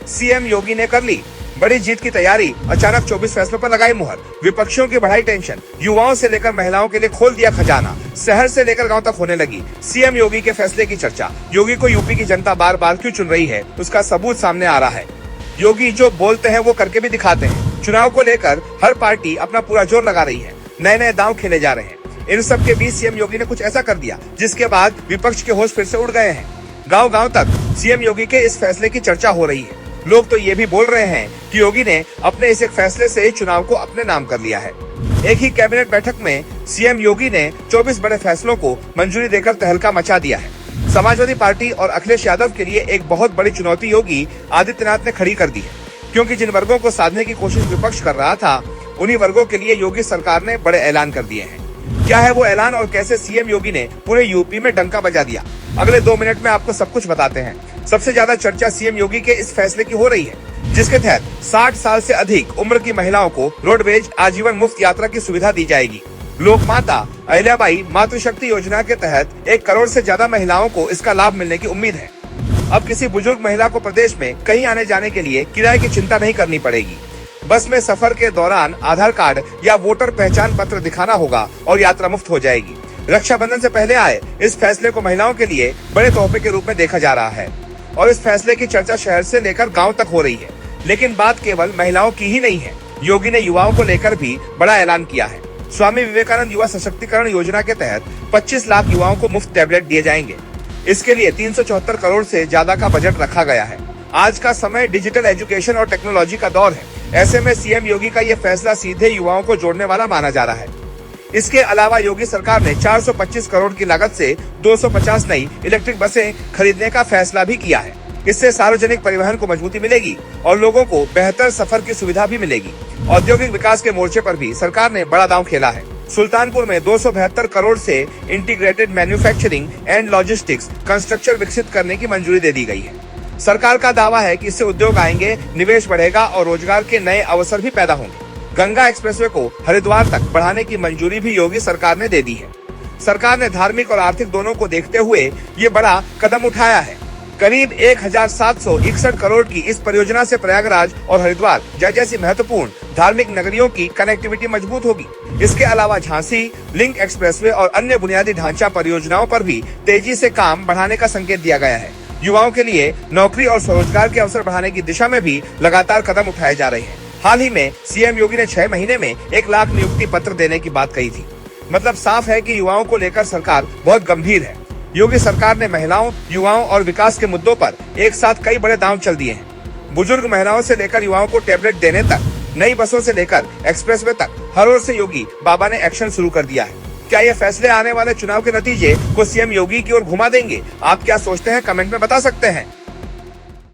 CM योगी ने कर ली बड़ी जीत की तैयारी, अचानक 24 फैसलों पर लगाई मुहर। विपक्षियों की बढ़ाई टेंशन, युवाओं से लेकर महिलाओं के लिए खोल दिया खजाना। शहर से लेकर गांव तक होने लगी सीएम योगी के फैसले की चर्चा। योगी को यूपी की जनता बार बार क्यों चुन रही है, उसका सबूत सामने आ रहा है। योगी जो बोलते हैं वो करके भी दिखाते हैं। चुनाव को लेकर हर पार्टी अपना पूरा जोर लगा रही है, नए नए दांव खेले जा रहे हैं। इन सब के बीच सीएम योगी ने कुछ ऐसा कर दिया जिसके बाद विपक्ष के होश फिर से उड़ गए हैं। गांव गांव तक सीएम योगी के इस फैसले की चर्चा हो रही है। लोग तो ये भी बोल रहे हैं कि योगी ने अपने इस एक फैसले से चुनाव को अपने नाम कर लिया है। एक ही कैबिनेट बैठक में सीएम योगी ने 24 बड़े फैसलों को मंजूरी देकर तहलका मचा दिया है। समाजवादी पार्टी और अखिलेश यादव के लिए एक बहुत बड़ी चुनौती योगी आदित्यनाथ ने खड़ी कर दी है, क्योंकि जिन वर्गों को साधने की कोशिश विपक्ष कर रहा था, उन्हीं वर्गों के लिए योगी सरकार ने बड़े ऐलान कर दिए हैं। क्या है वो ऐलान और कैसे सीएम योगी ने पूरे यूपी में डंका बजा दिया, अगले 2 मिनट में आपको सब कुछ बताते हैं। सबसे ज्यादा चर्चा सीएम योगी के इस फैसले की हो रही है, जिसके तहत 60 साल से अधिक उम्र की महिलाओं को रोडवेज आजीवन मुफ्त यात्रा की सुविधा दी जाएगी। लोक माता अहिल्याबाई मातृशक्ति योजना के तहत 1 करोड़ से ज्यादा महिलाओं को इसका लाभ मिलने की उम्मीद है। अब किसी बुजुर्ग महिला को प्रदेश में कहीं आने जाने के लिए किराए की चिंता नहीं करनी पड़ेगी। बस में सफर के दौरान आधार कार्ड या वोटर पहचान पत्र दिखाना होगा और यात्रा मुफ्त हो जाएगी। रक्षाबंधन से पहले आए इस फैसले को महिलाओं के लिए बड़े तोहफे के रूप में देखा जा रहा है और इस फैसले की चर्चा शहर से लेकर गांव तक हो रही है। लेकिन बात केवल महिलाओं की ही नहीं है, योगी ने युवाओं को लेकर भी बड़ा ऐलान किया है। स्वामी विवेकानंद युवा सशक्तिकरण योजना के तहत 25 लाख युवाओं को मुफ्त टैबलेट दिए जाएंगे। इसके लिए 374 करोड़ से ज्यादा का बजट रखा गया है। आज का समय डिजिटल एजुकेशन और टेक्नोलॉजी का दौर है। ऐसे में सीएम योगी का ये फैसला सीधे युवाओं को जोड़ने वाला माना जा रहा है। इसके अलावा योगी सरकार ने 425 करोड़ की लागत से 250 नई इलेक्ट्रिक बसें खरीदने का फैसला भी किया है। इससे सार्वजनिक परिवहन को मजबूती मिलेगी और लोगों को बेहतर सफर की सुविधा भी मिलेगी। औद्योगिक विकास के मोर्चे पर भी सरकार ने बड़ा दांव खेला है। सुल्तानपुर में 272 करोड़ से integrated manufacturing and logistics construction विकसित करने की मंजूरी दे दी गई है। सरकार का दावा है कि इससे उद्योग आएंगे, निवेश बढ़ेगा और रोजगार के नए अवसर भी पैदा होंगे। गंगा एक्सप्रेसवे को हरिद्वार तक बढ़ाने की मंजूरी भी योगी सरकार ने दे दी है। सरकार ने धार्मिक और आर्थिक दोनों को देखते हुए ये बड़ा कदम उठाया है। करीब 1761 करोड़ की इस परियोजना से प्रयागराज और हरिद्वार जैसी महत्वपूर्ण धार्मिक नगरियों की कनेक्टिविटी मजबूत होगी। इसके अलावा झांसी लिंक एक्सप्रेसवे और अन्य बुनियादी ढांचा परियोजनाओं पर भी तेजी से काम बढ़ाने का संकेत दिया गया है। युवाओं के लिए नौकरी और स्वरोजगार के अवसर बढ़ाने की दिशा में भी लगातार कदम उठाए जा रहे हैं। हाल ही में सीएम योगी ने 6 महीने में 1 लाख नियुक्ति पत्र देने की बात कही थी। मतलब साफ है कि युवाओं को लेकर सरकार बहुत गंभीर है। योगी सरकार ने महिलाओं, युवाओं और विकास के मुद्दों पर एक साथ कई बड़े दांव चल दिए हैं। बुजुर्ग महिलाओं से लेकर युवाओं को टैबलेट देने तक, नई बसों से लेकर एक्सप्रेसवे तक, हर ओर से योगी बाबा ने एक्शन शुरू कर दिया है। क्या ये फैसले आने वाले चुनाव के नतीजे को सीएम योगी की ओर घुमा देंगे? आप क्या सोचते हैं, कमेंट में बता सकते हैं।